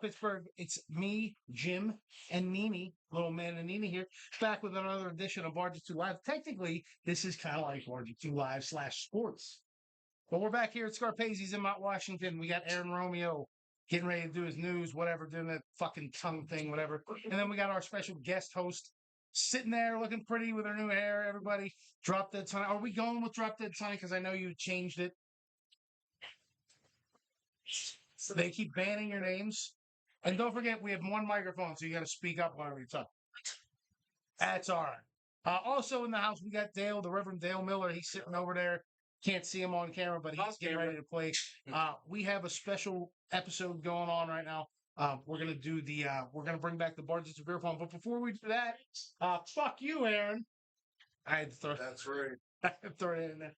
Pittsburgh? It's me, Jim, and Nini, little man and Nini here, back with another edition of Bar-jutsu Live. Technically, this is kind of like Bar-jutsu Live / sports. But we're back here at Scarpaci's in Mount Washington. We got Aaron Romeo getting ready to do his news, whatever, doing that fucking tongue thing, whatever. And then we got our special guest host sitting there looking pretty with her new hair. Everybody, Drop Dead Sonny. Are we going with Drop Dead Sonny? Because I know you changed it. So they keep banning your names. And don't forget, we have one microphone, so you got to speak up whenever you talk. That's all right. Also in the house, we got Dale, the Reverend Dale Miller. He's sitting over there. Can't see him on camera, but he's getting ready to play. We have a special episode going on right now. We're gonna do the. We're gonna bring back the Bar-jutsu beer pong. But before we do that, fuck you, Aaron. I had to throw. That's right. I had to throw it in there.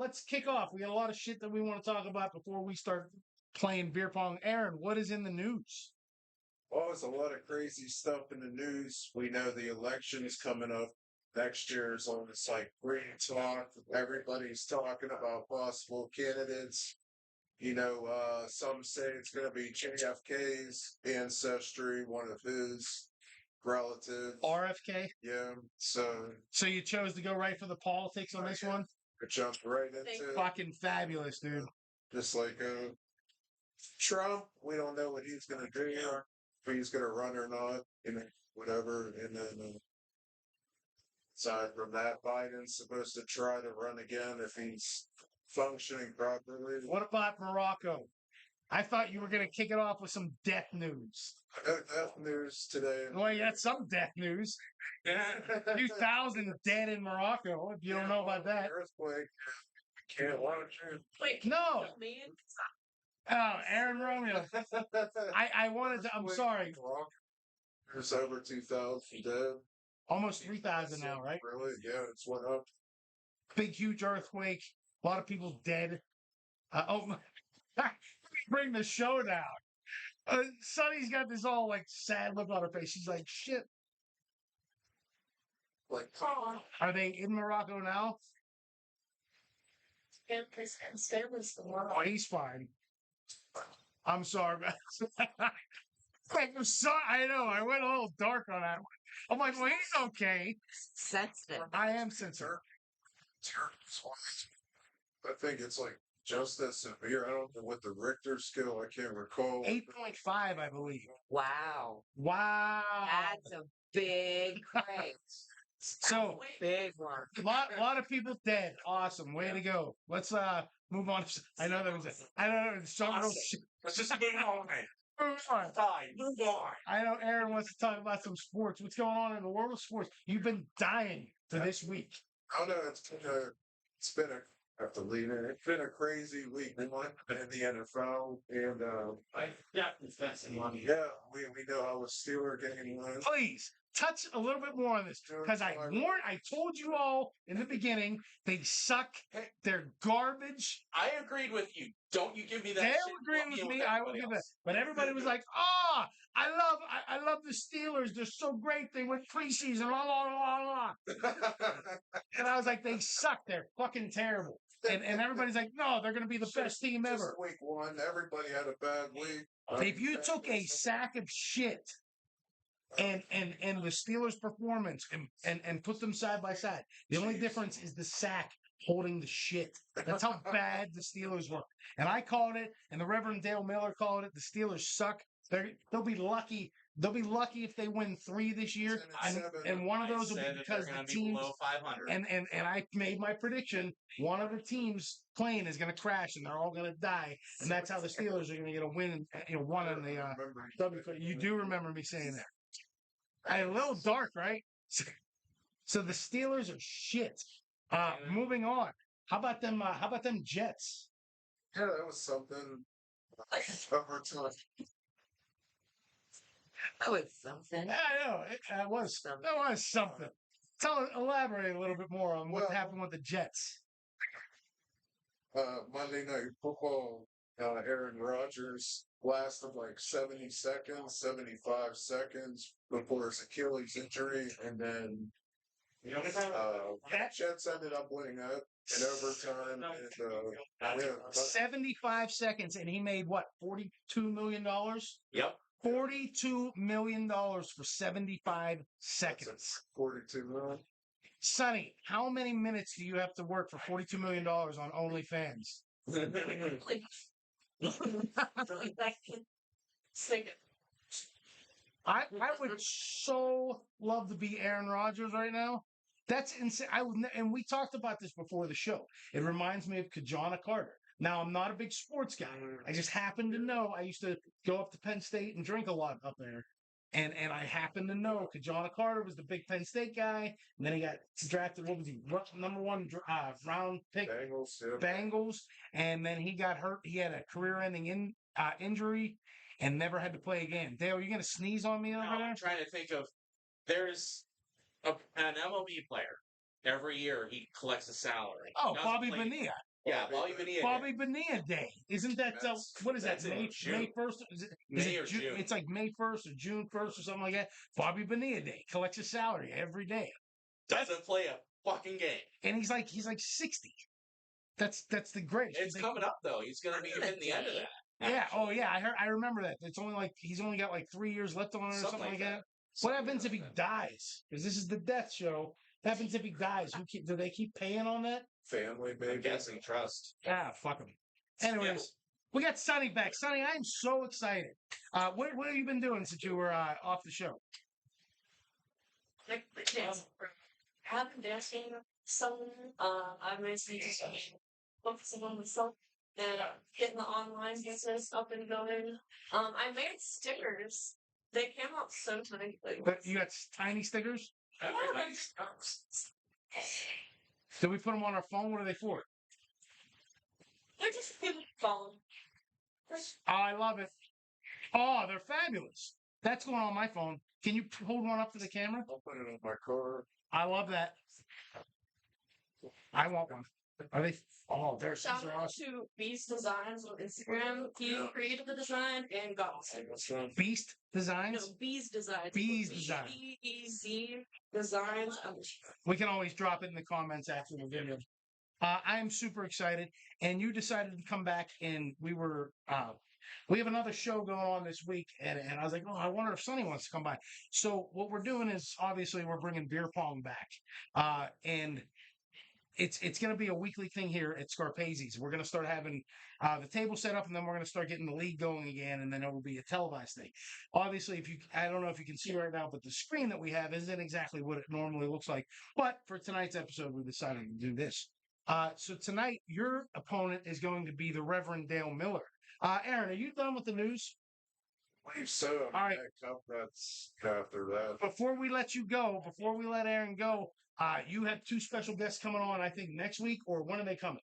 Let's kick off. We got a lot of shit that we want to talk about before we start playing beer pong. Aaron, what is in the news? Well, there's a lot of crazy stuff in the news. We know the election is coming up next year. So it's like green talk. Everybody's talking about possible candidates. Some say it's going to be JFK's ancestry, one of his relatives. RFK? Yeah. So you chose to go right for the politics on this one? I jumped right into it. Fucking fabulous, dude. Just like Trump, we don't know what he's going to do, if he's going to run or not, whatever. And then aside from that, Biden's supposed to try to run again if he's functioning properly. What about Morocco? I thought you were going to kick it off with some death news. Death news today. Well, you got some death news. 2,000 dead in Morocco, if you don't know about that. Earthquake. Can't watch it. Wait, no. Man. Oh, Aaron Romeo. I wanted to, I'm sorry. There's over 2,000 dead. Almost 3,000 now, right? Really? Yeah, it's went up. Big, huge earthquake. A lot of people dead. Bring the show down. Sonny's got this all like sad look on her face. She's like, shit. Like, are they in Morocco now? Oh, he's fine. I'm sorry. I'm sorry. I know. I went a little dark on that one. I'm like, well, he's okay. Sensitive. I am sensitive. I think it's like just as severe. I don't know what the Richter scale. I can't recall. 8.5, I believe. Wow. Wow. That's a big break. So big one. A lot of people dead. Awesome. Way to go. Let's move on. I know there was some real shit. Let's just move on, man. Move on. I know Aaron wants to talk about some sports. What's going on in the world of sports? You've been dying for this week. Oh no, it's been a have to leave it. It's been a crazy week. We won in the NFL, and yeah, we know how the Steelers game was. Please touch a little bit more on this because I told you all in the beginning they suck. They're garbage. I agreed with you. Don't you give me that. They'll shit. agree with me. I will give that. But everybody was like, "Ah, I love the Steelers. They're so great. They went preseason. Blah, blah, blah, blah." And I was like, "They suck. They're fucking terrible." And everybody's like, "No, they're going to be the best team ever." Week one, everybody had a bad week. If you took a sack of shit and the Steelers' performance and put them side by side, the only difference is the sack holding the shit. That's how bad the Steelers were. And I called it, and the Reverend Dale Miller called it. The Steelers suck. They'll be lucky. They'll be lucky if they win 3 this year, and one of those will be because the teams. Below 500. And I made my prediction. One of the teams playing is going to crash, and they're all going to die. And that's how the Steelers are going to get a win. One on the W. You do remember me saying that. A little dark, right? So the Steelers are shit. Moving on. How about them? How about them Jets? Yeah, that was something. Over time. That was something. I know. That was something. Elaborate a little bit more on what happened with the Jets. Monday Night Football, Aaron Rodgers lasted like 70 seconds, 75 seconds before his Achilles injury, and then Jets ended up winning that in overtime. And, 75 seconds, and he made what, $42 million? Yep. $42 million for 75 seconds. 42 million. Sonny, how many minutes do you have to work for $42 million on OnlyFans? I would so love to be Aaron Rodgers right now. That's insane. And we talked about this before the show. It reminds me of Kajana Carter. Now, I'm not a big sports guy. I just happen to know I used to go up to Penn State and drink a lot up there. And I happen to know Kajana Carter was the big Penn State guy. And then he got drafted. What was he? Number one round pick. Bengals. Yeah. Bengals. And then he got hurt. He had a career-ending injury and never had to play again. Dale, are you going to sneeze on me over there? I'm trying to think of. There's an MLB player. Every year he collects a salary. Oh, He doesn't Bobby play- Bonilla. Yeah, Bobby Bonilla. Bobby Bonilla Day. Isn't that, what is that, that's in May June. 1st? Is May it or June. It's like May 1st or June 1st or something like that. Bobby Bonilla Day. Collects his salary every day. Doesn't play a fucking game. And he's like 60. That's the greatest. It's coming up though. He's gonna be hitting the end of that. Yeah. Oh, yeah. I remember that. It's only like he's only got like 3 years left on it or something like that. What happens if he dies? Because this is the death show. What happens if he dies? Do they keep paying on that? Family, I'm baby. guessing trust. Ah, fuck him. Anyways, we got Sonny back. Sonny, I am so excited. What have you been doing since you were off the show? I've been dancing some. I've mostly just focusing on myself and getting the online business up and going. I made stickers. They came out so tiny. But you got tiny stickers? Did we put them on our phone? What are they for? They're just phone. Oh, I love it. Oh, they're fabulous. That's going on my phone. Can you hold one up to the camera? I'll put it on my car. I love that. I want one. Are they? Oh, they're Shout they're out awesome. to Beast Designs on Instagram. He created the design and got it. Beast No, Designs. Bees Designs. Bees Design. BEZ Designs. We can always drop it in the comments after the video. I am super excited, and you decided to come back, and we have another show going on this week, and I was like, oh, I wonder if Sonny wants to come by. So what we're doing is obviously we're bringing beer pong back, and it's going to be a weekly thing here at Scarpaci's. We're going to start having the table set up, and then we're going to start getting the league going again, and then it will be a televised thing. Obviously, I don't know if you can see right now, but the screen that we have isn't exactly what it normally looks like. But for tonight's episode, we decided to do this. So tonight, your opponent is going to be the Reverend Dale Miller. Aaron, are you done with the news? I believe so. All right. That's after that. Before we let you go, before we let Aaron go, you have two special guests coming on, I think, next week, or when are they coming?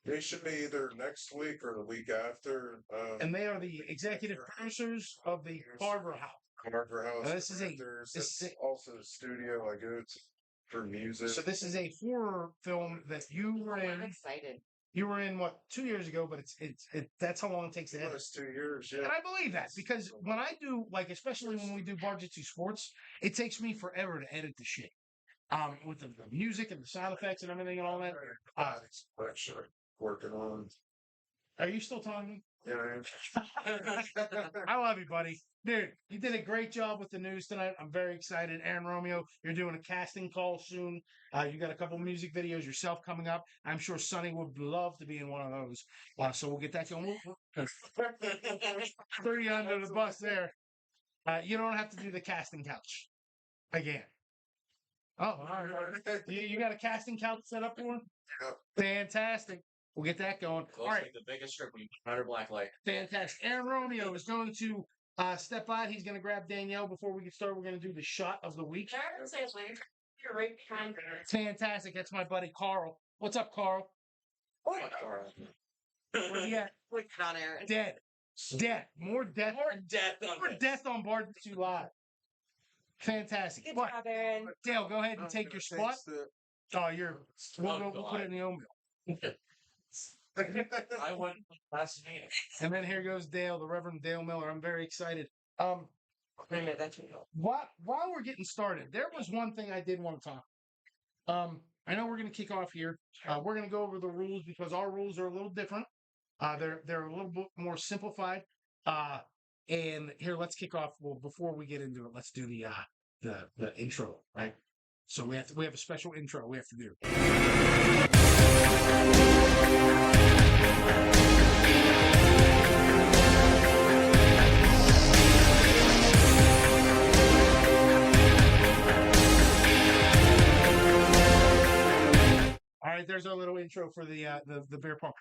They should be either next week or the week after. And they are the executive producers of the Carver House. Carver House. Now, this is also the studio I go to for music. So this is a horror film that you were I'm in. excited. You were in what 2 years ago, but that's how long it takes to edit. Almost 2 years, yeah. And I believe that because when I do, like, especially when we do Bar-jutsu Sports, it takes me forever to edit the shit. With the music and the sound effects and everything and all that. Actually, working on. Are you still talking? Yeah, I love you, buddy. Dude, you did a great job with the news tonight. I'm very excited. Aaron Romeo, you're doing a casting call soon. You got a couple music videos yourself coming up. I'm sure Sonny would love to be in one of those. So we'll get that going. Throw you under the bus there. You don't have to do the casting couch again. Oh, all right. You got a casting couch set up for him? Yeah. Fantastic. We'll get that going. Close All right. like the biggest strip when you put under black light. Fantastic. Aaron Romeo is going to step out. He's going to grab Danielle before we get started. We're going to do the shot of the week. You're right behind her. Fantastic. That's my buddy Carl. What's up, Carl? Fuck Carl. Where's he at? Wicked on Aaron. Dead. Death. More death. More death on More this. death on Bar-jutsu Live. Fantastic. Good But job, Aaron. Dale, go ahead and take your spot. Oh, we'll put it in the oatmeal. I went last meeting. And then here goes Dale, the Reverend Dale Miller. I'm very excited. Wait a minute, that's you. While we're getting started, there was one thing I did want to talk. I know we're going to kick off here. We're going to go over the rules because our rules are a little different. They're a little bit more simplified. And here, let's kick off. Well, before we get into it, let's do the intro, right? So we have a special intro we have to do. All right, there's our little intro for the beer pong.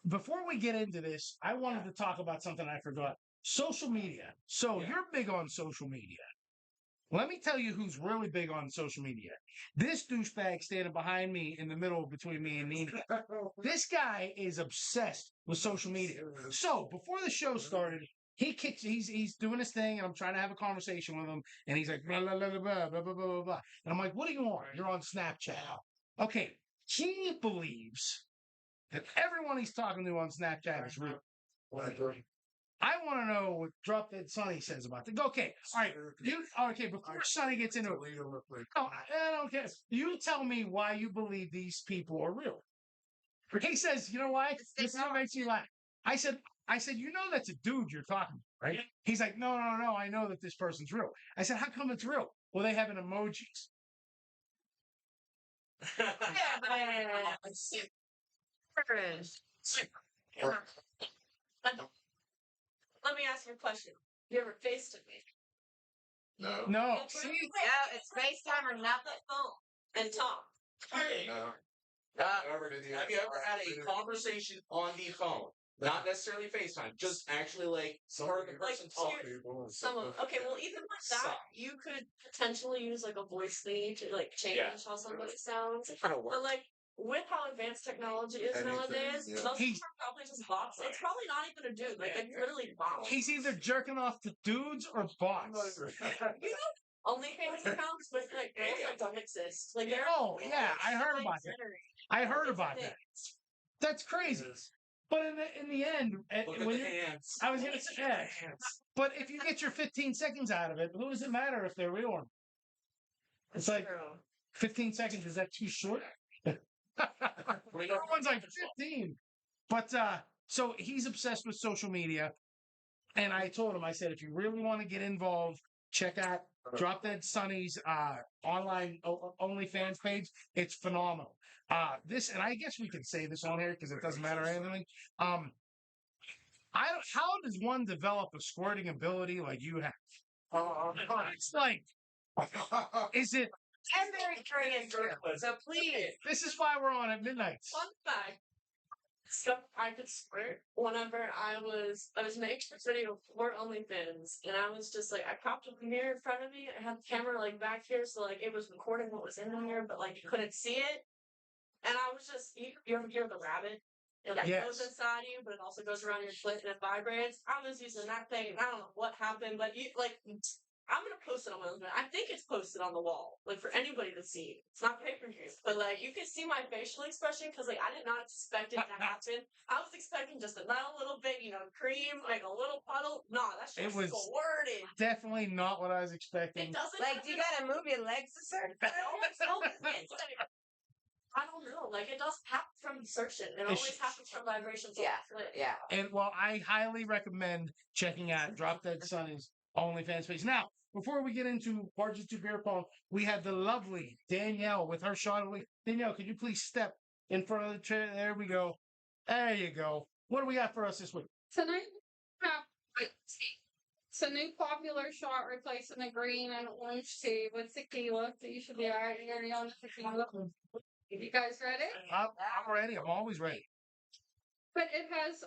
Before we get into this, I wanted to talk about something I forgot. Social media. So you're big on social media. Let me tell you who's really big on social media. This douchebag standing behind me in the middle between me and Nina. This guy is obsessed with social media. So before the show started, he's doing his thing, and I'm trying to have a conversation with him, and he's like blah blah blah blah blah blah blah blah. And I'm like, what are you on? You're on Snapchat. Okay. He believes that everyone he's talking to on Snapchat is real. I want to know what Drop Dead Sonny says about that. Okay, all right. Okay, before Sonny gets into it, I don't care. You tell me why you believe these people are real. He says, you know why? This is what makes you laugh. I said, you know that's a dude you're talking to, right? He's like, no. I know that this person's real. I said, how come it's real? Well, they have an emojis. Let me ask you a question. You ever FaceTime me? No. See, Yeah, it's FaceTime or not nothing. that phone and talk. No. Have you ever had a conversation on the phone? Not necessarily FaceTime, just actually like heard the person talk. Okay, well, even with that, you could potentially use like a voice thing to like change how somebody sounds. But like with how advanced technology is nowadays, most people are probably just bots. It's probably not even a dude. Like it's literally bots. He's either jerking off to dudes or bots. You know, OnlyFans accounts, but like girls that don't exist. Like they're I heard about that. I heard about that. That's crazy. But in the end, when I was gonna say, but if you get your 15 seconds out of it, who does it matter if they're real or not? It's like 15 seconds. Is that too short? Everyone's like 15. But so he's obsessed with social media, and I told him, I said, if you really want to get involved, check out Drop Dead Sonny's online OnlyFans page. It's phenomenal. This, and I guess we can say this on here because it doesn't matter anything. How does one develop a squirting ability like you have? It's like, is it? I'm very curious. So please. This is why we're on at midnight. Fun fact. So I could squirt whenever I was making a video for OnlyFans, and I was just like, I propped up a mirror in front of me. I had the camera like back here, so like it was recording what was in the mirror, but like you couldn't see it. And I was just, you ever hear the rabbit? It like goes inside you, but it also goes around your clit and it vibrates. I was using that thing, and I don't know what happened, but I'm gonna post it on my own. I think it's posted on the wall, like for anybody to see. It's not pay-per-view, but like you can see my facial expression because like I did not expect it to happen. I was expecting just a little bit, cream, like a little puddle. No, that shit was squirted. Definitely not what I was expecting. It doesn't like you gotta move your legs a certain I don't know. Like it doesn't happen from insertion. It always happens from vibrations. Yeah. And well, I highly recommend checking out Drop Dead Sonny's OnlyFans page. Now, before we get into Bar-jutsu beer pong, we have the lovely Danielle with her shot of the week. Danielle, could you please step in front of the chair? There we go. There you go. What do we got for us this week? Tonight we have it's a new popular shot replacing the green and orange tea with tequila. So you should be alright. You're gonna be on the tequila. You guys ready? I'm ready. I'm always ready. But it has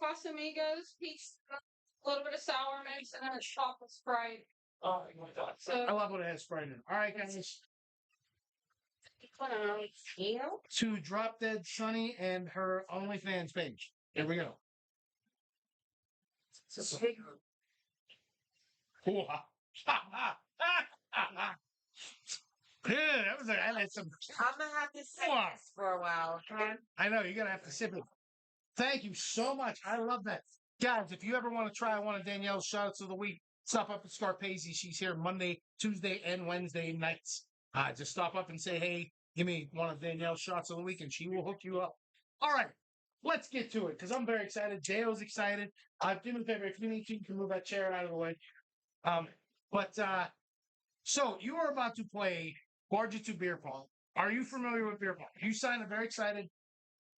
Casamigos, peach, a little bit of sour mix, and then it's chocolate Sprite. Oh my God. So I love when it has Sprite in it. All right, guys. To Drop Dead Sonny and her OnlyFans page. Here we go. Cool. Yeah, that was I had some. I'm gonna have to sit this for a while, okay? I know you're gonna have to sip it. Thank you so much. I love that, guys. If you ever want to try one of Danielle's shots of the week, stop up at Scarpaci. She's here Monday, Tuesday, and Wednesday nights. Just stop up and say, "Hey, give me one of Danielle's shots of the week," and she will hook you up. All right, let's get to it because I'm very excited. Dale's excited. Do me a favor if you need to, you can move that chair out of the way. But so you are about to play Bar-jutsu beer pong. Are you familiar with beer pong? You sounded very excited,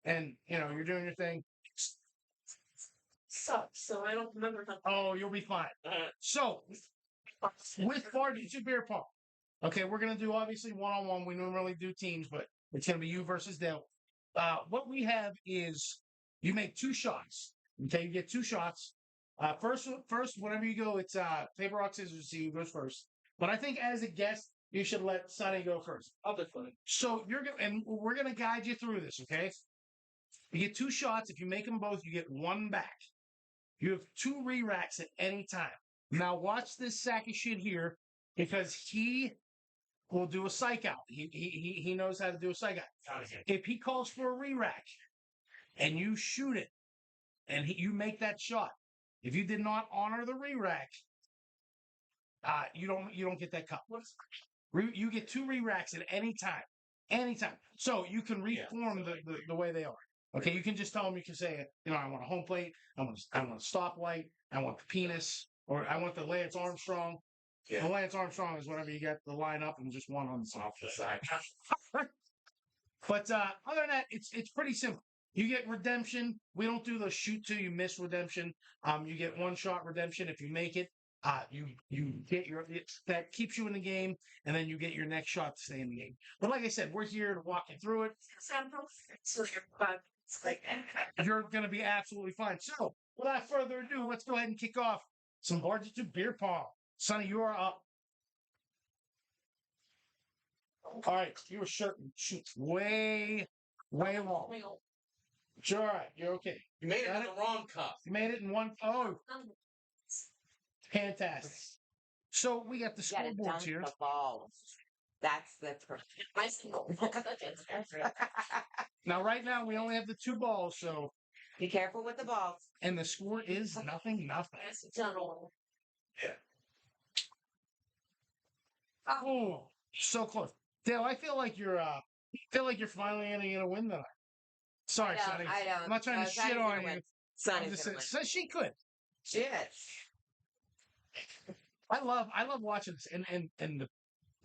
and you're doing your thing. Sucks, so I don't remember how. Oh, you'll be fine. So with Bar-jutsu beer pong, okay, we're gonna do obviously one-on-one. We normally do teams, but it's gonna be you versus Dale. What we have is you make 2 shots. Okay, you get 2 shots. First, whenever you go, it's paper rock scissors. See who goes first. But I think as a guest, you should let Sonny go first. I'll be fine. So and we're gonna guide you through this. Okay, you get 2 shots. If you make them both, you get 1 back. You have 2 re-racks at any time. Now watch this sack of shit here because he will do a psych out. He knows how to do a psych out. If he calls for a re-rack and you shoot it and you make that shot, if you did not honor the re-rack, you don't get that cup. You get 2 re-racks at any time. Anytime. So you can reform the way they are. Okay, you can just tell them, you can say, I want a home plate, I want a stoplight, I want the penis, or I want the Lance Armstrong. Yeah. The Lance Armstrong is whatever you got the line up and just one on the side. But other than that, it's pretty simple. You get redemption. We don't do the shoot till you miss redemption. You get 1 shot redemption if you make it. You get that keeps you in the game, and then you get your next shot to stay in the game. But like I said, we're here to walk you through it. You're going to be absolutely fine. So, without further ado, let's go ahead and kick off some Bar-jutsu beer pong. Sonny, you are up. All right, your shirt shoots way long. It's all right. You're okay. You made it in the wrong cup. You made it in one. Oh, fantastic. So we got the You gotta scoreboards dunk here. the balls. That's the My single. Now, right now, we only have the 2 balls, so Be careful with the balls. and the score is 0-0. Oh, so close. Dale, I feel like you're finally gonna win tonight. Sorry, Sonny. I don't. I'm not trying to shit Sonny's on gonna you. win. I'm Sonny's just gonna saying, win. so she could. She is. I love watching this, and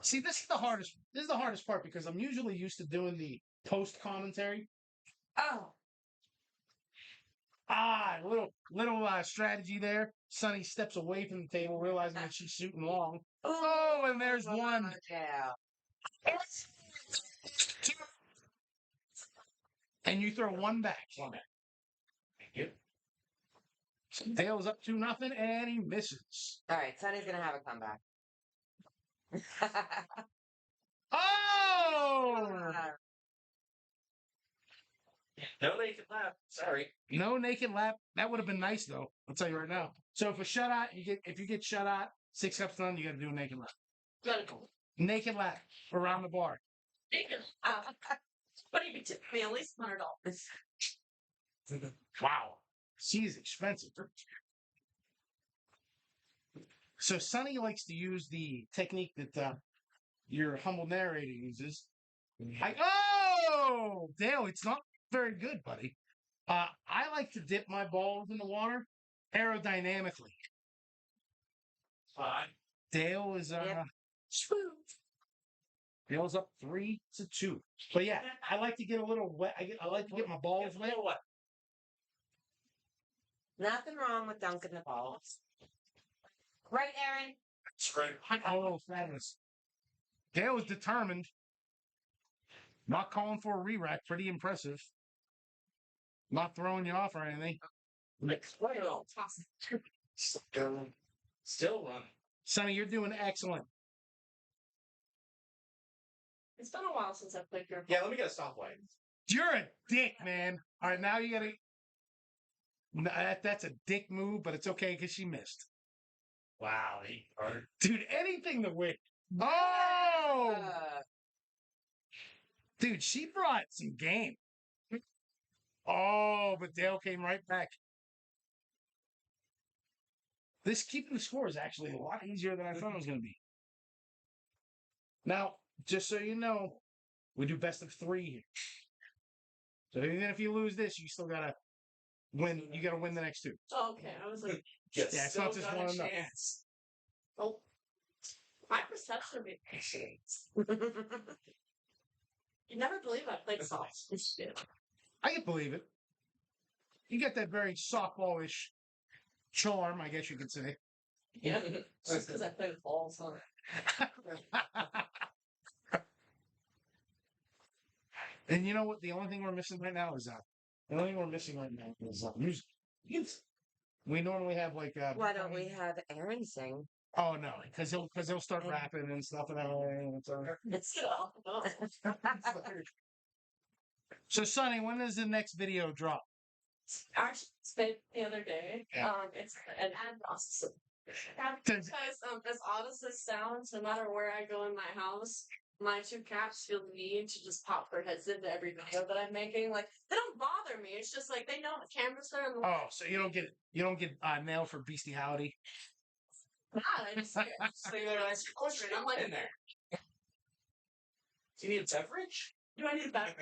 see, this is the hardest. This is the hardest part because I'm usually used to doing the post commentary. Oh. Little strategy there. Sonny steps away from the table, realizing that she's shooting long. Oh, and there's 1. Yeah. And you throw 1 back. Thank you. So Dale's up 2-0, and he misses. All right, Sonny's gonna have a comeback. Oh! No naked laugh. Sorry. No naked lap. That would have been nice, though. I'll tell you right now. So if you get shut out, 6 cups done, you got to do a naked lap. Naked lap around the bar. What do you tip me? At least $100. Wow. She's expensive. So Sonny likes to use the technique that your humble narrator uses. Dale, it's not very good, buddy. I like to dip my balls in the water aerodynamically. Dale is smooth. Dale's up 3-2. But yeah, I like to get a little wet. I like to get my balls wet. Nothing wrong with dunking the balls. Right, Aaron? That's right. Oh, fabulous. Dale is determined. Not calling for a re-rack. Pretty impressive. Not throwing you off or anything. Still running. Sonny, you're doing excellent. It's been a while since I played your. Yeah, let me get a stoplight. You're a dick, man. All right, now you gotta. No, that's a dick move, but it's okay because she missed. Wow, Dude, anything to win. Oh! Uh, Dude, she brought some game. Oh, but Dale came right back. This keeping the score is actually a lot easier than I thought it was going to be. Now, just so you know, we do best of 3 here. So even if you lose this, you still gotta win. You gotta win the next two. Oh, okay, I was like, You Yeah, it's still not just got one a enough. chance. oh, my perception of it. You never believe I played softball. I can believe it. You got that very softballish charm, I guess you could say. Yeah, just because I play with balls on it. And you know what? The only thing we're missing right now is music. We normally have like Why don't we have Aaron sing? Oh no, because he'll start rapping and stuff and everything. And so. It's So Sonny, when does the next video drop? actually spent the other day. Yeah. It's an ad process. Does- Because as odd as this sounds, no matter where I go in my house, my two cats feel the need to just pop their heads into every video that I'm making. Like they don't bother me. It's just like they know the camera's there. And Oh, so you don't get nailed for bestiality? I just So you gotta ask your question. I'm like in there. Do you need a beverage? do I need a back?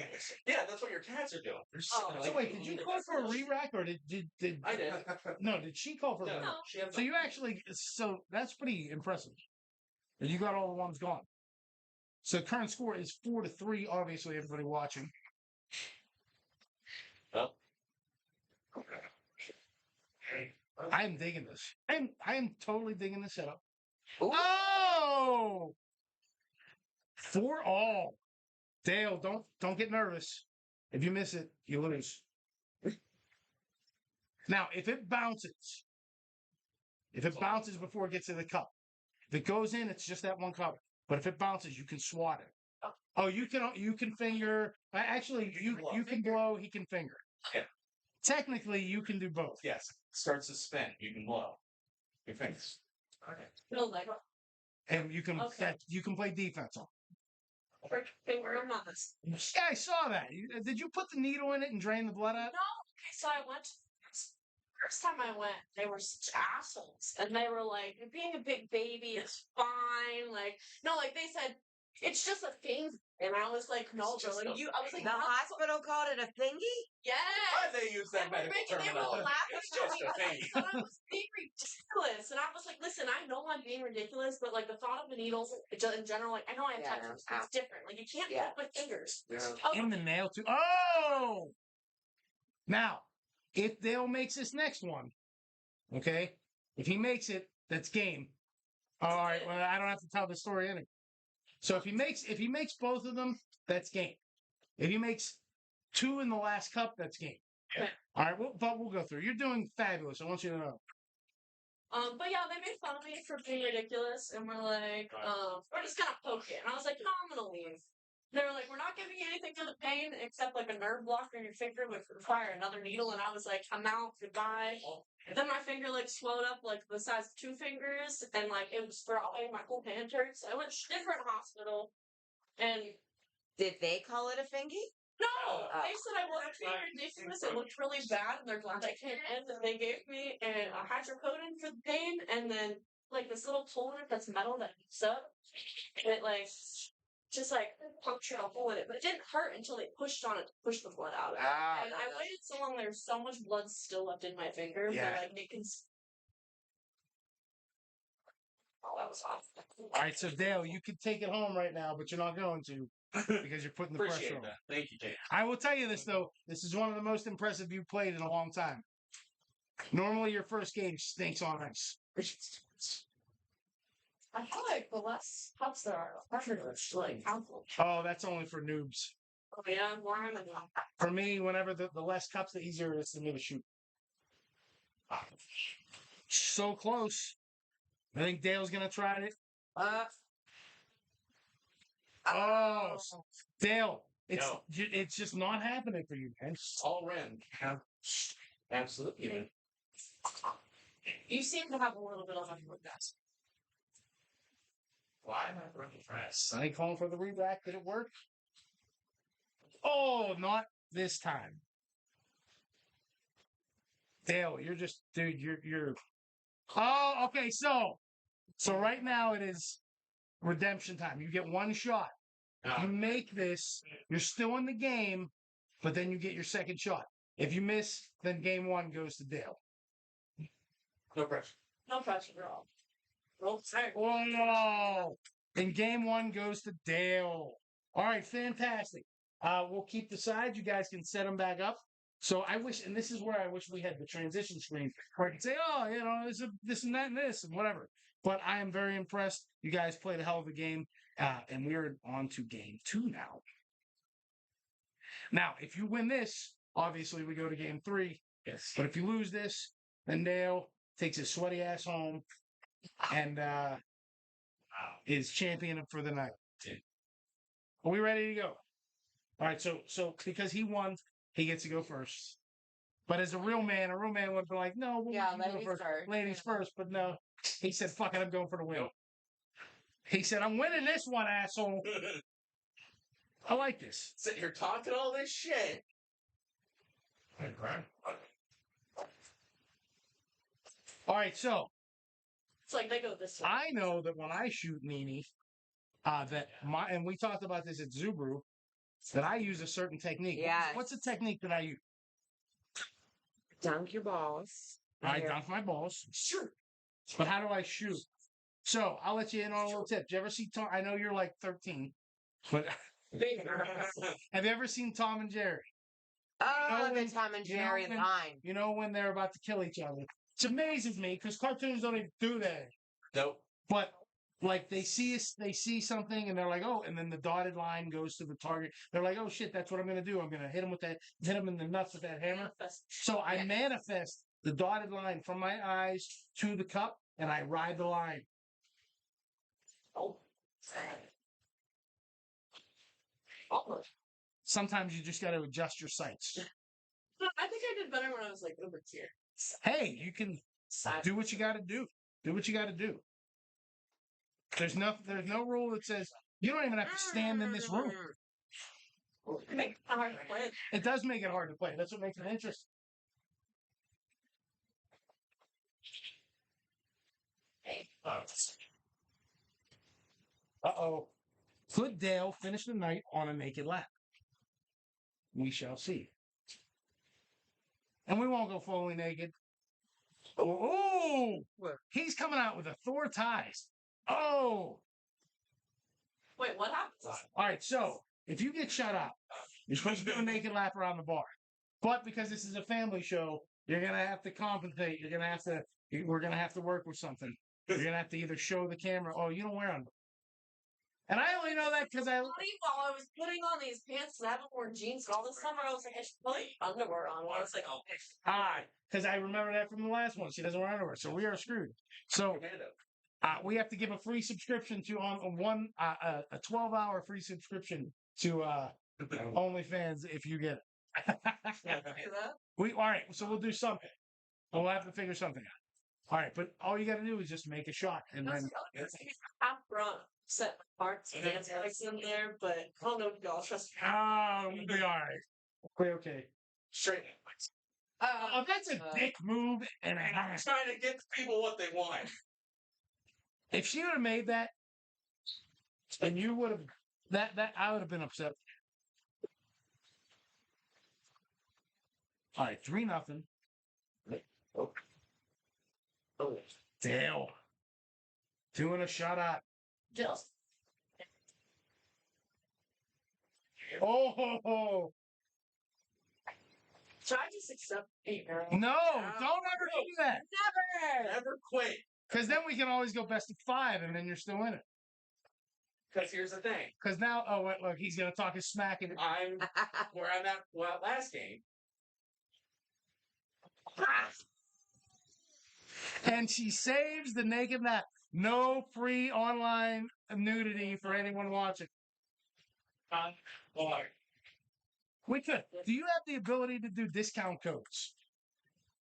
Yeah, that's what your cats are doing. They're just Oh, sitting So there wait, like, did you "Ooh, call for a beverage." re-rack or did I did. No, did she call for a No, re-rack? she has So you actually, so that's pretty impressive. And you got all the ones gone. So current score is 4-3. Obviously, everybody watching. Well, I am digging this. I am totally digging this setup. Ooh. Oh, 4-all. Dale, don't get nervous. If you miss it, you lose. Now, if it bounces before it gets to the cup, if it goes in, it's just that one cup. But if it bounces, you can swat it. Oh, you can finger. Actually, you can blow. He can finger. Yeah. Technically, you can do both. yes. Starts to spin. You can blow your fingers. Okay. No, like And you can Okay. you can play defense on. finger on this. Yeah, I saw that. Did you put the needle in it and drain the blood out? No. Okay, so I went. First time I went, they were such assholes, and they were like, "Being a big baby is fine." Like, no, like they said, it's just a thing, and I was like, "No, It's just bro, a- you." I was like, The "How- hospital called it a thingy? Yes. Why they use that They were medical making- they were terminology? laughing It's at just me a because I thing. said I was being ridiculous, and I was like, "Listen, I know I'm being ridiculous, but like the thought of the needles in general, like I know I have Yeah, tattoos, no. it's different. Like you can't Yeah. put my fingers." Yeah. Oh, In the nail too. Oh! Now, if Dale makes this next one, okay? If he makes it, that's game. All right. Well, I don't have to tell the story anyway. So if he makes both of them, that's game. If he makes 2 in the last cup, that's game. Yeah. All right. But we'll go through. You're doing fabulous. I want you to know. But yeah, they made fun of me for being ridiculous, and we're like, we're just gonna poke it. And I was like, no, I'm gonna leave. They were like, we're not giving you anything for the pain except like a nerve blocker in your finger, which would require another needle. And I was like, I'm out, goodbye. And then my finger like swelled up like the size of 2 fingers, and like it was throbbing. My whole hand hurts. I went to a different hospital, and Did they call it a thingy? no, they said I wasn't being ridiculous. It looked really bad, and they're glad I came in. And they gave me a hydrocodone for the pain, and then like this little tool in it that's metal that heats up. And it like just like punctured a hole in it, but it didn't hurt until they pushed on it to push the blood out. Ah, And I waited so long. There's so much blood still left in my finger, Yeah. but like it can. Oh, that was awful. All right. So Dale, you can take it home right now, but you're not going to because you're putting the pressure Appreciate on. that. Thank you, Jake. I will tell you this though. This is one of the most impressive you've played in a long time. Normally, your first game stinks on ice. I feel like the less cups there are, the harder it's like helpful. Oh, that's only for noobs. Oh yeah, more I'm in. For me, whenever the less cups, the easier it is for me to shoot. So close. I think Dale's gonna try it. Oh, Dale, No. it's just not happening for you, man. All rim. Yeah. Absolutely. Man. You seem to have a little bit of fun with that. Why am I running fast? Sonny calling for the re-rack. Did it work? Oh, not this time. Dale, you're just, dude, you're. Oh, okay. So right now it is redemption time. You get one shot. If you make this, you're still in the game. but then you get your second shot. If you miss, then game 1 goes to Dale. No pressure. No pressure at all. Roll tight. Oh, and game 1 goes to Dale. All right, fantastic. We'll keep the sides. You guys can set them back up. So I wish, and this is where I wish we had the transition screen where I could say, oh, this and that and this and whatever. But I am very impressed. You guys played a hell of a game, and we're on to game 2 now. Now, if you win this, obviously we go to game 3. Yes. But if you lose this, then Dale takes his sweaty ass home and is champion for the night. Are we ready to go? All right, so because he won, he gets to go first. But as a real man would be like, no, we'll let you go ladies first. first. Ladies first, but no. He said, fuck it, I'm going for the win. He said, I'm winning this one, asshole. I like this. Sitting here talking all this shit. All right, so It's like they go this way. I know that when I shoot Nini, and we talked about this at Zubru, that I use a certain technique. Yes. What's the technique that I use? Dunk your balls. I dunk my balls. Sure. But how do I shoot? So I'll let you in on a little tip. Did you ever see Tom? I know you're like 13, but have you ever seen Tom and Jerry? Oh, when- the Tom and you know Jerry when- line. You know when they're about to kill each other. It amazes me because cartoons don't even do that. Nope. But like they see something and they're like, oh, and then the dotted line goes to the target. They're like, oh shit, that's what I'm gonna do. I'm gonna hit him in the nuts with that hammer. So I manifest the dotted line from my eyes to the cup and I ride the line. Oh. Sometimes you just got to adjust your sights. I think I did better when I was like over here. Hey, you can do what you got to do. Do what you got to do. There's no rule that says you don't even have to stand in this room. Make it hard to play. It does make it hard to play. That's what makes it interesting. Uh-oh. Could Dale finish the night on a naked lap? We shall see. And we won't go fully naked. Oh! He's coming out with a Thor ties. Oh! Wait, what happens? All right, so if you get shut up, you're supposed to do a naked lap around the bar. But because this is a family show, you're going to have to compensate. We're going to have to work with something. You're going to have to either show the camera, oh, you don't wear underwear. And I only know that because While I was putting on these pants and I haven't worn jeans and all this summer, I was like, I should put underwear on. I was like, oh, because I remember that from the last one. She doesn't wear underwear, so we are screwed. So we have to give a free subscription to a 12-hour free subscription to OnlyFans if you get it. All right, so we'll do something. We'll have to figure something out. All right, but all you got to do is just make a shot, and then half front set parts and dance Alex in there, but I don't know if y'all trust me. we'll be all right. Okay. Straight. Oh, that's a dick move and a half. Trying to get the people what they want. If she would have made that, and you would have that I would have been upset. All right, 3-0. Oh. Dale doing a shot out. Just Oh try to just accept it, girl. no! Don't ever do that. Never quit. Because then we can always go best of 5, and then you're still in it. Because here's the thing. Because now, oh wait, look, he's gonna talk his smack and I'm where I'm at last game. and she saves the naked nap. No free online nudity for anyone watching. We could. Do you have the ability to do discount codes?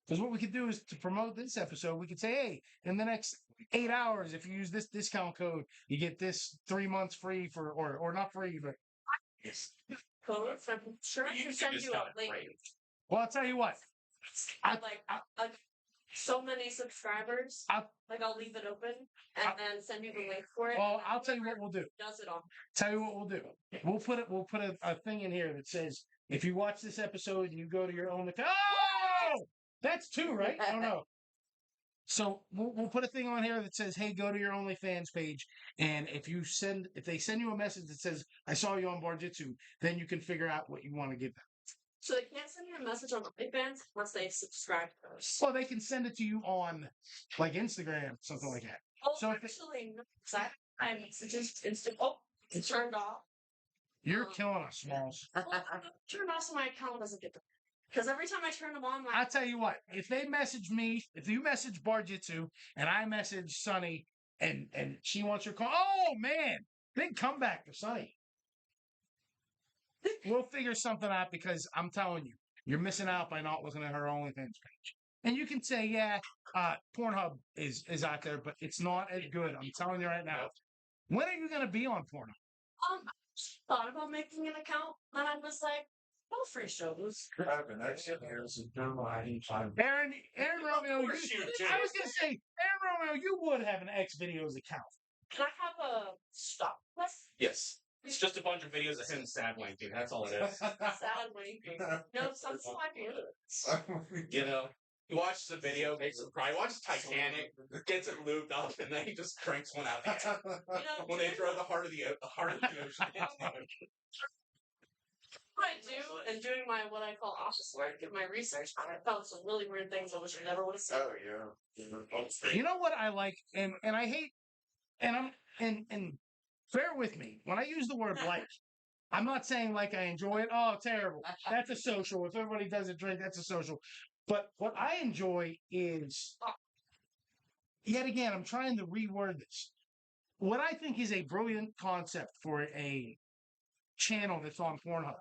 Because what we could do is to promote this episode, we could say, hey, in the next 8 hours, if you use this discount code, you get this 3 months free for, or not free, but. Cool. So I'm sure I can send you a link. Well, I'll tell you what. I'd like so many subscribers, I'll- I'll leave it open and then send you the link for it. Well, and I'll tell you what whoever we'll do. does it on. Tell you what we'll do. We'll put a thing in here that says if you watch this episode, you go to your own account. Oh, that's two, right? I don't know. So we'll put a thing on here that says, "Hey, go to your OnlyFans page," and if they send you a message that says, "I saw you on Bar-jutsu," then you can figure out what you want to give them. So they can't send you a message on OnlyFans unless they subscribe first. Well, they can send it to you on like Instagram, something like that. Oh, So if actually, no, 'cause I messages instant. Oh, it's turned off. You're killing us, Smalls. Well, turned off so my account doesn't get them. Because every time I turn them on, I'll tell you what, if they message me, if you message Bar-jutsu and I message Sunny and she wants your call, oh man, big comeback for Sunny. We'll figure something out because I'm telling you, you're missing out by not looking at her OnlyFans page. And you can say, yeah, Pornhub is out there, but it's not as good. I'm telling you right now. When are you going to be on Pornhub? I thought about making an account, and I was like, no free shows. Aaron Romeo, course you do. I was going to say, Aaron Romeo, you would have an X videos account. Can I have a stop list? Yes. It's just a bunch of videos of him sad wanking. That's all it is. Sadly. No, some of my favorites. You know, he watches the video, makes him cry. He watches Titanic, gets it lubed up, and then he just cranks one out. When they throw the heart of the ocean. What I do and doing my what I call office work and my research, I found some really weird things I wish I never would have seen. Oh yeah. You know what I like, and I hate, and bear with me when I use the word like. I'm not saying like I enjoy it. Oh, terrible. That's a social. If everybody doesn't drink, that's a social. But what I enjoy is, yet again, I'm trying to reword this. What I think is a brilliant concept for a channel that's on Pornhub.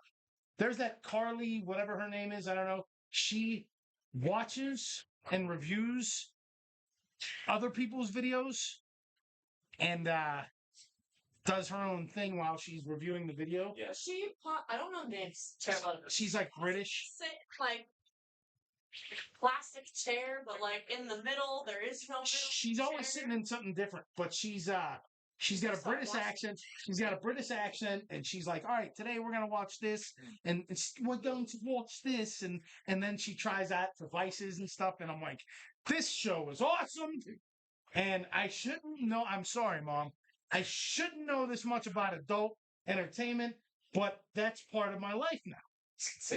There's that Carly, whatever her name is, I don't know. She watches and reviews other people's videos and does her own thing while she's reviewing the video. Yes. I don't know names. Terrible. She's like British. Sit like plastic chair, but like in the middle, there is no middle. She's always chair. sitting in something different, but she's got a British accent. She's got a British accent, and she's like, "All right, today we're gonna watch this, and we're going to watch this," and then she tries out devices and stuff, and I'm like, "This show is awesome," and I shouldn't know. I'm sorry, Mom. I shouldn't know this much about adult entertainment, but that's part of my life now,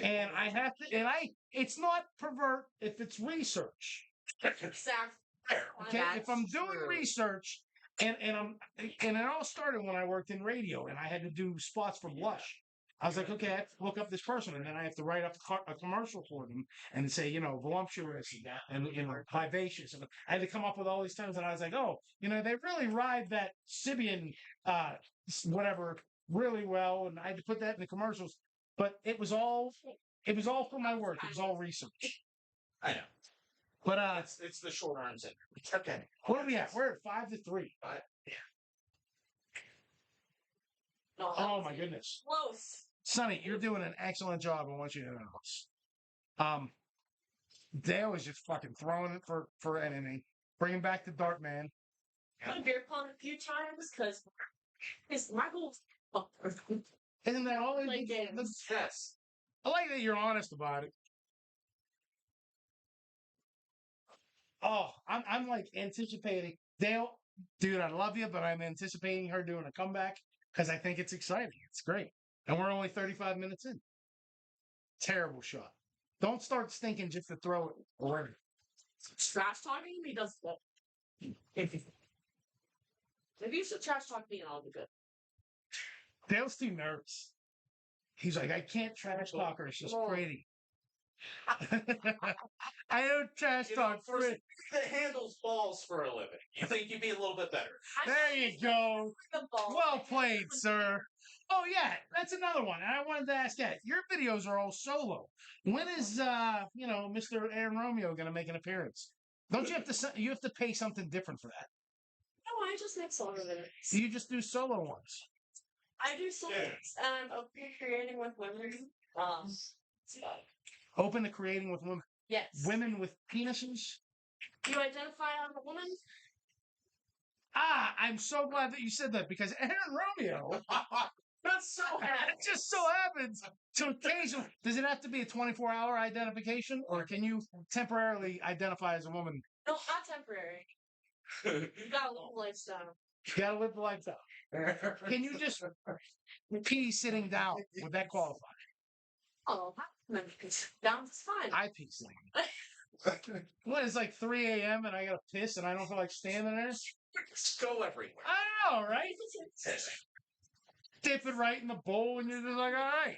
and I have to. And it's not pervert if it's research. Exactly. Okay, if I'm doing research. And it all started when I worked in radio and I had to do spots for Blush. I was like, okay, I have to look up this person and then I have to write up a commercial for them and say, voluptuous and vivacious. And I had to come up with all these terms and I was like, oh, they really ride that Sibian whatever really well, and I had to put that in the commercials. But it was all for my work. It was all research. I know. But it's the short arms in. okay. What are we at? We're at 5-3. No, Oh my goodness. close. Sonny, you're doing an excellent job. I want you to know this. Dale was just fucking throwing it for anything. Bringing back the Dart Man. Put a beer pong a few times because my goals. Isn't that all? Play games. Yes. I like that you're honest about it. Oh, I'm like anticipating Dale, dude. I love you, but I'm anticipating her doing a comeback because I think it's exciting. It's great, and we're only 35 minutes in. Terrible shot. Don't start stinking just to throw it away. Trash talking me does that. Maybe you should trash talk me and I'll be good. Dale's too nervous. He's like, I can't trash talk her. She's pretty. I don't trash talk for pretty. that handles balls for a living. You think you'd be a little bit better? There you go. The ball. Well played, sir. Oh yeah, that's another one. And I wanted to ask that. Your videos are all solo. When is Mr. Aaron Romeo gonna make an appearance? Don't you have to pay something different for that? No, I just make solo videos. Do you just do solo ones? I do solo videos, and I'm open to creating with women. So, Open to creating with women. yes. Women with penises? You identify as a woman? Ah, I'm so glad that you said that because Aaron Romeo, That's so it just so happens to occasionally. Does it have to be a 24-hour identification, or can you temporarily identify as a woman? No, not temporary. You got a little lifestyle. You gotta live the lifestyle. Can you just pee sitting down? Would that qualify? Oh, down is fine. I pee sitting. What, it's like 3 a.m. and I gotta piss and I don't feel like standing there? Just go everywhere. I know, right? Dip it right in the bowl and you're just like, all right.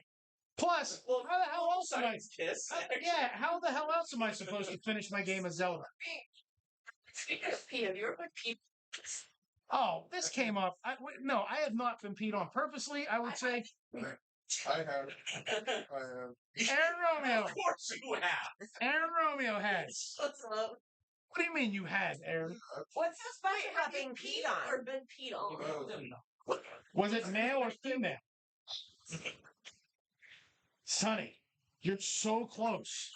Plus, Well, how the hell else am I? kiss. Yeah, how the hell else am I supposed to finish my game of Zelda? Speaking of pee, have you ever been pee? Oh, this came up. No, I have not been peed on purposely. I would say I have. Aaron Romeo. Of course you have. Aaron Romeo has. What's up? What do you mean you had, Aaron? What's so special about being peed on? Or been peed on? Was it male or female? Sonny, you're so close.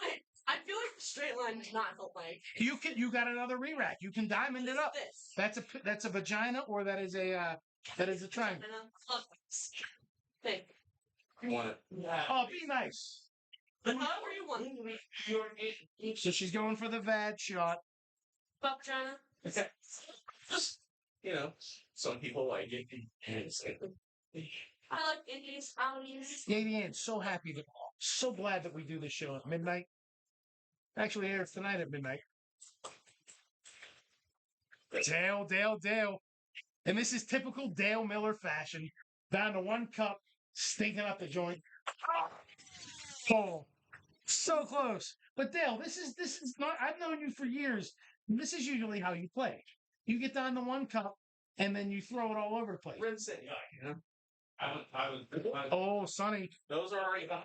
I feel like the straight line does not help my. You got another re-rack. You can diamond it up. This. That's a vagina or that is a triangle. And I'm think. You want it? Oh, be nice. However you want. So she's going for the vag shot. Fuck vagina. Okay. Just, some people like it. I like indies, outies. Yeah, so happy so glad that we do this show at midnight. Actually airs tonight at midnight. Dale. And this is typical Dale Miller fashion. Down to one cup, stinking up the joint. Oh, so close. But Dale, this is not. I've known you for years. This is usually how you play. You get down to one cup, and then you throw it all over the place. Rinse it. Oh, Sonny. Those are already done.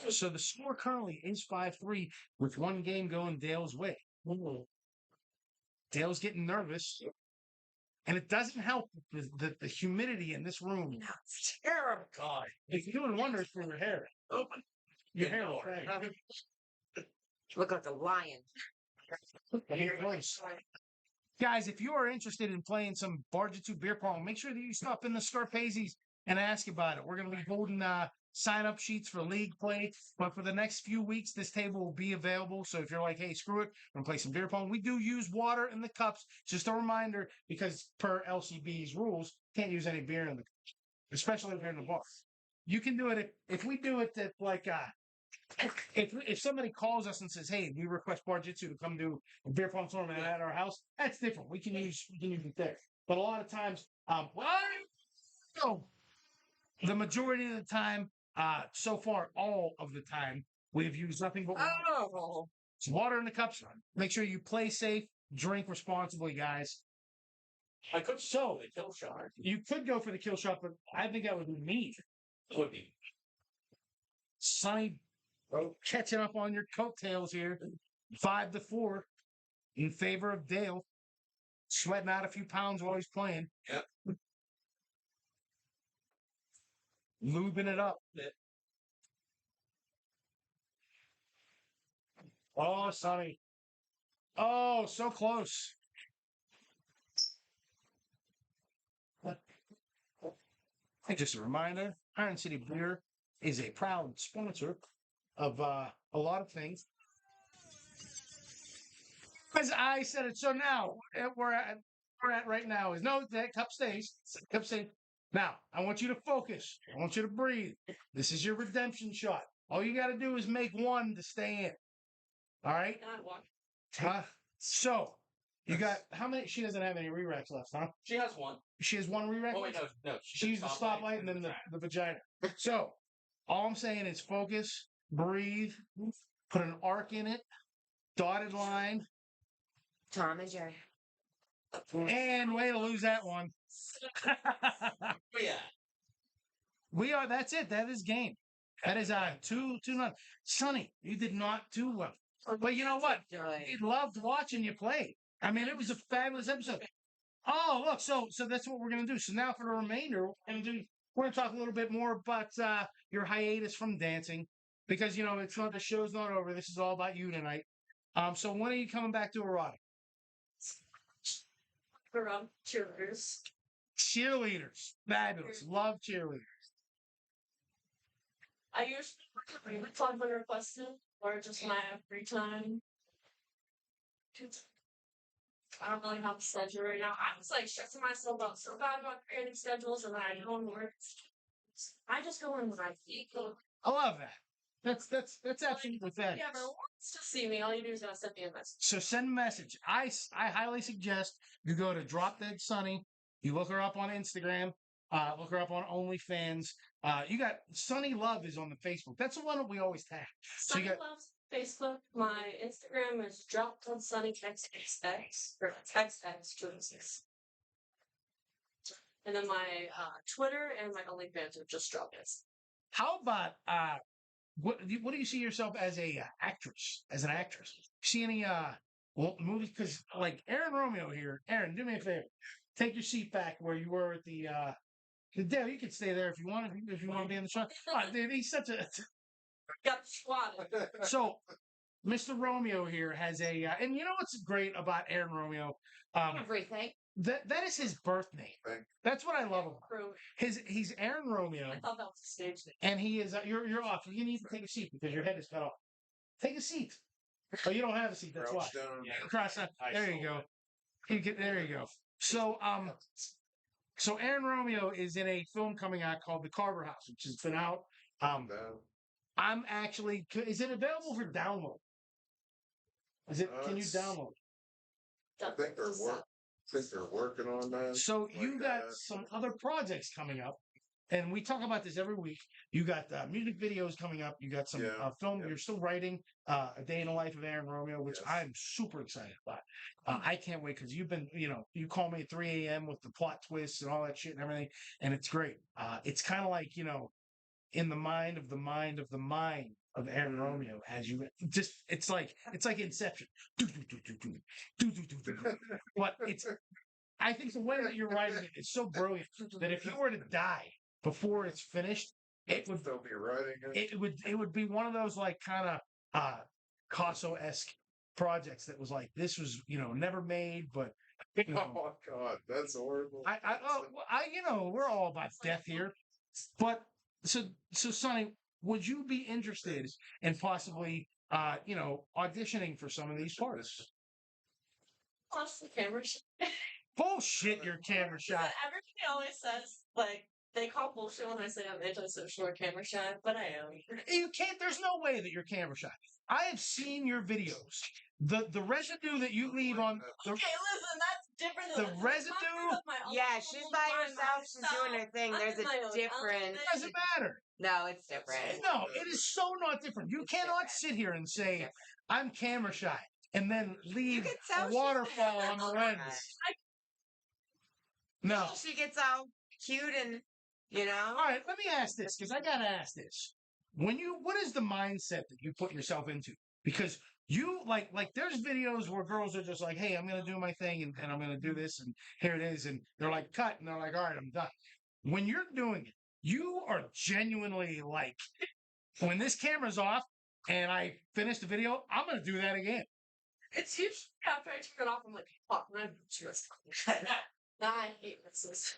So the score currently is 5-3 with one game going Dale's way. Dale's getting nervous. And it doesn't help the humidity in this room. It's terrible. God. It's doing wonders for your hair. Your hair will crack. Look like a lion. Guys, if you are interested in playing some Bar-jutsu beer pong, make sure that you stop in the Scarpaci's and ask about it. We're going to be holding sign-up sheets for league play, but for the next few weeks, this table will be available. So if you're like, hey, screw it, we're going to play some beer pong. We do use water in the cups. Just a reminder, because per LCB's rules, can't use any beer in the cups, especially if you're in the bar. You can do it if we do it at like if somebody calls us and says, "Hey, we request Bar-jutsu to come do a beer pong tournament at our house," that's different. We can use it there. But a lot of times, the majority of the time, so far, all of the time, we've used nothing but Oh. water in the cups. Make sure you play safe, drink responsibly, guys. I could show the kill shot. You could go for the kill shot, but I think that would be mean. Would be. Sonny catching up on your coattails here. 5-4 in favor of Dale. Sweating out a few pounds while he's playing. Yep. Lubing it up. Oh, Sonny. Oh, so close. And just a reminder, Iron City Beer is a proud sponsor of a lot of things. As I said it, so now we're at right now is no, that cup stays. Cup stays. Now, I want you to focus. I want you to breathe. This is your redemption shot. All you got to do is make one to stay in. All right? So, you got how many? She doesn't have any re-racks left, huh? She has one. She has one re-rack? Oh, wait, no. She used the stoplight and then the vagina. So, all I'm saying is focus, breathe, put an arc in it, dotted line, Tom and Jerry. and way to lose that one. Yeah. We are. That's it. That is game. That is 2-0. Sonny, you did not do well. But you know what? We loved watching you play. I mean, it was a fabulous episode. Oh, look. So that's what we're gonna do. So now for the remainder, we're gonna talk a little bit more about your hiatus from dancing because it's not the show's not over. This is all about you tonight. So when are you coming back to erotic? Around cheerleaders. Cheerleaders. Fabulous. Love cheerleaders. I usually talk when requested or just my free time. I don't really have a schedule right now. I was like stressing myself out so bad about creating schedules and then I don't work. I just go in when I feel. I love that. That's absolutely If you fabulous. ever wants to see me, all you do is gotta send me a message. So send a message. I highly suggest you go to Drop Dead Sunny. You look her up on Instagram. Look her up on OnlyFans. You got Sunny Love is on the Facebook. That's the one that we always tag. So you Sunny got Loves Facebook. My Instagram is dropped on Sunny XXX or XX26. And then my Twitter and my OnlyFans are just dropped this. how about what do you see yourself as a actress? As an actress, see any movies? Because like Aaron Romeo here. Aaron, do me a favor. Take your seat back where you were at the. Dale, you can stay there if you want. If you want to be in the shot. Oh, dude, he's such a. Got swatted. So, Mr. Romeo here has a, and you know what's great about Aaron Romeo? Everything. That is his birth name. That's what I love about him. He's Aaron Romeo, I thought that was a stage name. and he is. You're off. You need to take a seat because your head is cut off. Take a seat. Oh, you don't have a seat. That's why. Crouch down. Cross out. There you go. There you go. So Aaron Romeo is in a film coming out called The Carver House, which has been out. Down. I'm actually. Is it available for download? Is it? Can you download? I think they're working on that. So you Like got that. some other projects coming up, and we talk about this every week. You got music videos coming up. You got some Yeah, film. yeah. You're still writing A Day in the Life of Aaron Romeo, which Yes. I'm super excited about. I can't wait because you've been, you call me at 3 a.m. with the plot twists and all that shit and everything, and it's great. It's kind of like in the mind of the mind of the mind of Aaron Romeo as you just it's like Inception. Do, do, do, do, do, do, do, do, do, do. But I think the way that you're writing it is so brilliant that if you were to die before it's finished, it would They'll be writing it. it would be one of those like kind of Picasso-esque projects that was like this was never made, but Oh God, that's horrible. we're all about death here, but so Sonny, would you be interested in possibly auditioning for some of these parts? Plus the camera shot. Bullshit, your camera shot. Everybody always says, like, they call bullshit when I say I'm antisocial or camera shy, but I am. You can't. There's no way that you're camera shy. I have seen your videos. The residue that you leave on the Okay, listen, that's different the than residue Yeah, she's by herself. She's doing her thing. There's a different. doesn't matter. No, it's different. No, it is so not different. You It's cannot different. sit here and say Different. I'm camera shy and then leave can tell a she's waterfall a on the camera lens. shy. No. She gets all cute and All right, let me ask this because I gotta ask this. What is the mindset that you put yourself into? Because you like there's videos where girls are just like, hey, I'm gonna do my thing and I'm gonna do this and here it is, and they're like cut and they're like, all right, I'm done. When you're doing it, you are genuinely like, when this camera's off and I finish the video, I'm gonna do that again. It's usually after I turn it off, I'm like, fuck, I'm just I hate this.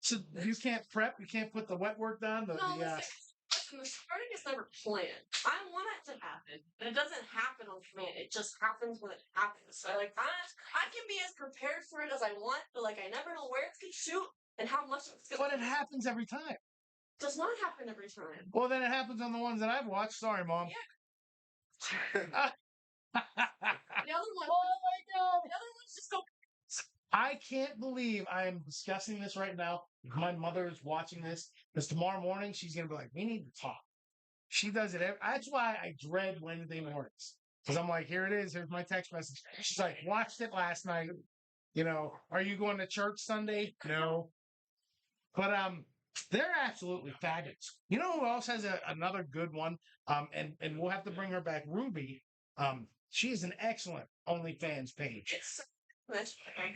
So you can't prep, you can't put the wet work down. No, listen, the starting is never planned. I want it to happen, but it doesn't happen on command. It just happens when it happens. So I can be as prepared for it as I want, but like I never know where it's gonna shoot and how much it's gonna. But it happens every time. It does not happen every time. Well, then it happens on the ones that I've watched. Sorry, Mom. Yeah. The other one. Oh my God. The other ones just go. I can't believe I am discussing this right now. My mother is watching this because tomorrow morning she's going to be like, we need to talk. She does it. That's why I dread Wednesday mornings because I'm like, here it is. Here's my text message. She's like, watched it last night. Are you going to church Sunday? No. But they're absolutely fabulous. You know who else has another good one? And we'll have to bring her back. Ruby. She is an excellent OnlyFans page. It's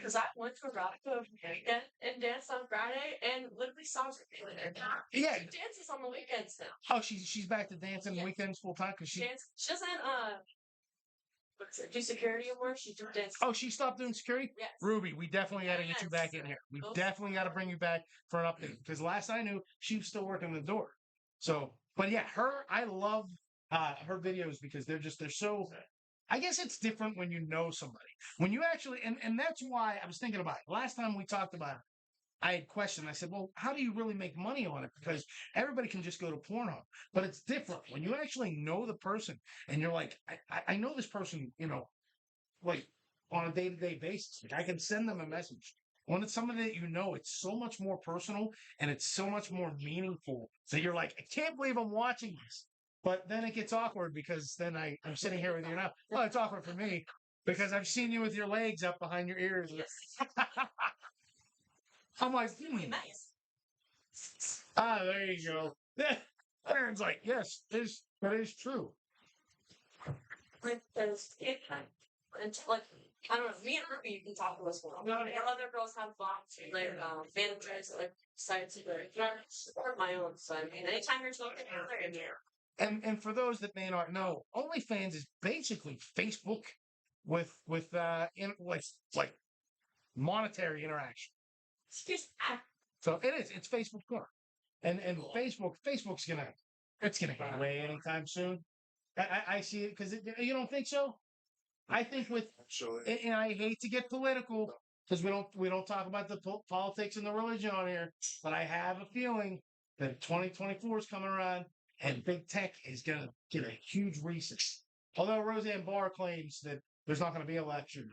because I went to Erotica weekend and danced on Friday and literally saw her there. Yeah. She dances on the weekends now. Oh, she's back to dancing Yeah. weekends full time because She doesn't do security anymore. She just did. Oh, she stopped doing security? Yes. Ruby, we definitely got to get you back in here. We Those- definitely got to bring you back for an update because last I knew, she was still working the door. So, but yeah, I love her videos because they're so. I guess it's different when you know somebody. When you actually, and that's why I was thinking about it. Last time we talked about it, I had questioned. I said, well, how do you really make money on it? Because everybody can just go to Pornhub, but it's different when you actually know the person and you're like, I know this person, like on a day-to-day basis. Like I can send them a message. When it's someone that you know, it's so much more personal and it's so much more meaningful that you're like, I can't believe I'm watching this. But then it gets awkward because then I'm sitting here with you now. Oh, it's awkward for me because I've seen you with your legs up behind your ears. I'm like, Nice. there you go. Aaron's like, yes, that is true. Like, there's it and like I don't know. Me and Ruby, you can talk to us more. Other girls have bots, like managers, like sites, or my own. So I mean, anytime you're talking, they're in there. And for those that may not know, OnlyFans is basically Facebook with in like monetary interaction. So it is. It's Facebook porn, and Facebook's gonna go away anytime soon. I see it because you don't think so. I think with Actually, and I hate to get political because we don't talk about the politics and the religion on here, but I have a feeling that 2024 is coming around and big tech is going to get a huge reset. Although Roseanne Barr claims that there's not going to be an election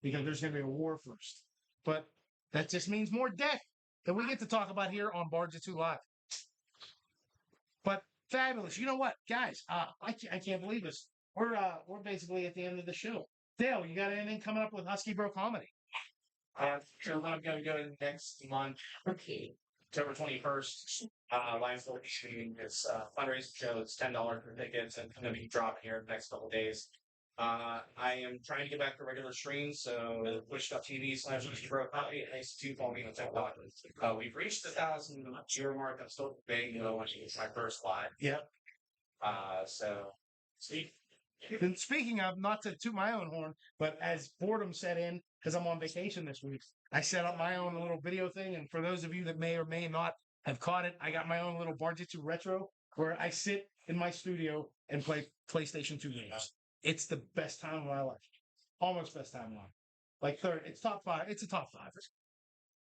because there's going to be a war first, but that just means more death that we get to talk about here on Bar-jutsu Live. But fabulous. You know what, guys? I can't believe this. We're basically at the end of the show. Dale, you got anything coming up with Husky Bro Comedy? So I'm going to go next month, October 21st. Lions will be shooting this fundraising show. It's $10 for tickets, and it's going to be dropping here in the next couple of days. I am trying to get back to regular streams, so twitch.tv/Bro Comedy. Thanks to follow me on TikTok. We've reached the 1,000 viewer mark. I'm still big, when it's my first live. Yep. So see. And speaking of, not to toot my own horn, but as boredom set in, because I'm on vacation this week, I set up my own little video thing. And for those of you that may or may not have caught it, I got my own little Bar-jutsu retro where I sit in my studio and play PlayStation 2 games. It's the best time of my life. Almost best time of my life. Like third, it's top five. It's a top five.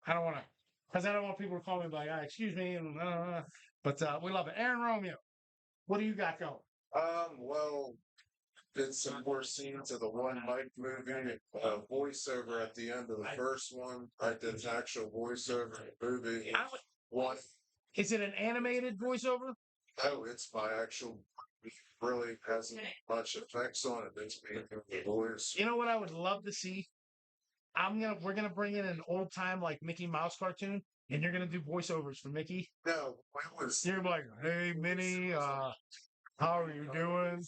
I don't want to, because I don't want people to call me like, excuse me. But we love it. Aaron Romeo, what do you got going? well, did some more scenes of the One Mike movie, voiceover at the end of the first one. I did an actual voiceover in the movie. One, Is it an animated voiceover? no, it's my actual. It really hasn't much effects on it. It's me doing the voice. You know what I would love to see? We're gonna bring in an old time like Mickey Mouse cartoon, and you're gonna do voiceovers for Mickey. No, it was. You're gonna be like, hey Minnie, how are you doing?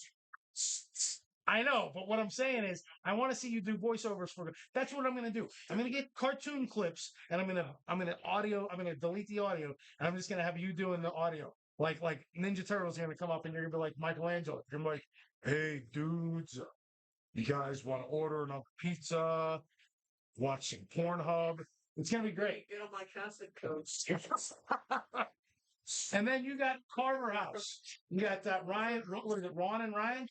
I know, but what I'm saying is, I want to see you do voiceovers for. That's what I'm going to do. I'm going to get cartoon clips, and I'm going to delete the audio, and I'm just going to have you doing the audio. Like Ninja Turtles are going to come up, and you're going to be like Michelangelo. You're gonna be like, hey dudes, you guys want to order another pizza? Watch some Pornhub. It's going to be great. Get on my Catholic coach. And then you got Carver House. You got Ryan. What is it? Ron and Ryan.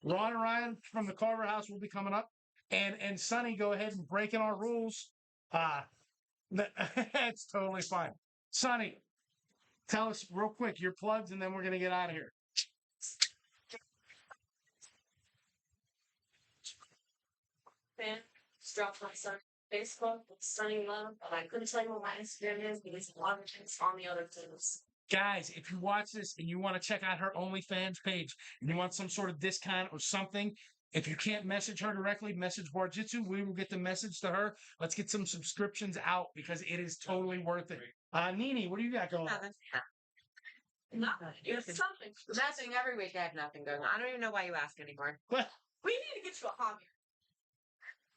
Ron and Ryan from the Carver House will be coming up, and Sonny, go ahead and break in our rules. That's totally fine. Sonny, tell us real quick your plugs, and then we're gonna get out of here. Man, just dropped my son Facebook with Sunny Love, but I couldn't tell you what my Instagram is because a lot of things on the other things. Guys, if you watch this and you want to check out her OnlyFans page and you want some sort of discount or something, if you can't message her directly, message Bar-jutsu. We will get the message to her. Let's get some subscriptions out because it is totally worth it. Nini, what do you got going on? Nothing. It's something. Nothing every week. I have nothing going on. I don't even know why you ask anymore. Well, We need to get you a hobby.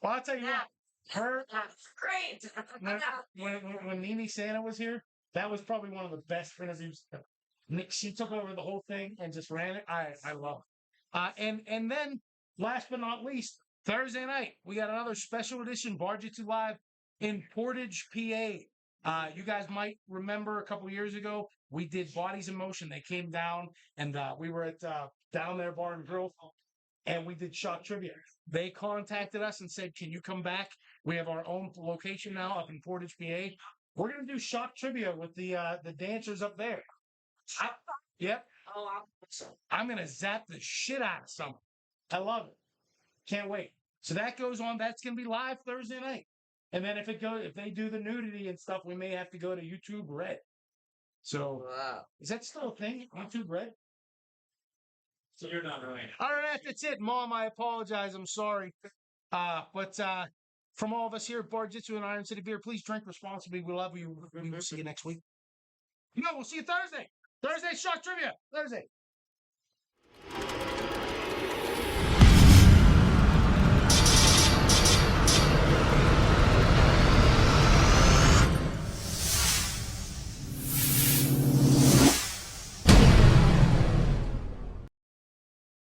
I'll tell you what. Her That's great. when Nini Santa was here, that was probably one of the best interviews. She took over the whole thing and just ran it. I love it. And then last but not least, Thursday night, we got another special edition Bar-jutsu Live in Portage, PA. You guys might remember a couple years ago, we did Bodies in Motion. They came down and we were at Down There Bar and Grill and we did shot trivia. They contacted us and said, "Can you come back? We have our own location now up in Portage, PA. We're gonna do shot trivia with the dancers up there." Yep, Oh, I'm I'm gonna zap the shit out of someone. I love it. Can't wait. So that goes on. That's gonna be live Thursday night. And then if they do the nudity and stuff, we may have to go to YouTube Red. So wow. is that still a thing? YouTube Red? So you're not really. All right, that's it, Mom. I apologize. I'm sorry. But from all of us here at Bar-jutsu and Iron City Beer, please drink responsibly. We love you. We will see you next week. No, we'll see you Thursday. Thursday shot trivia. Thursday.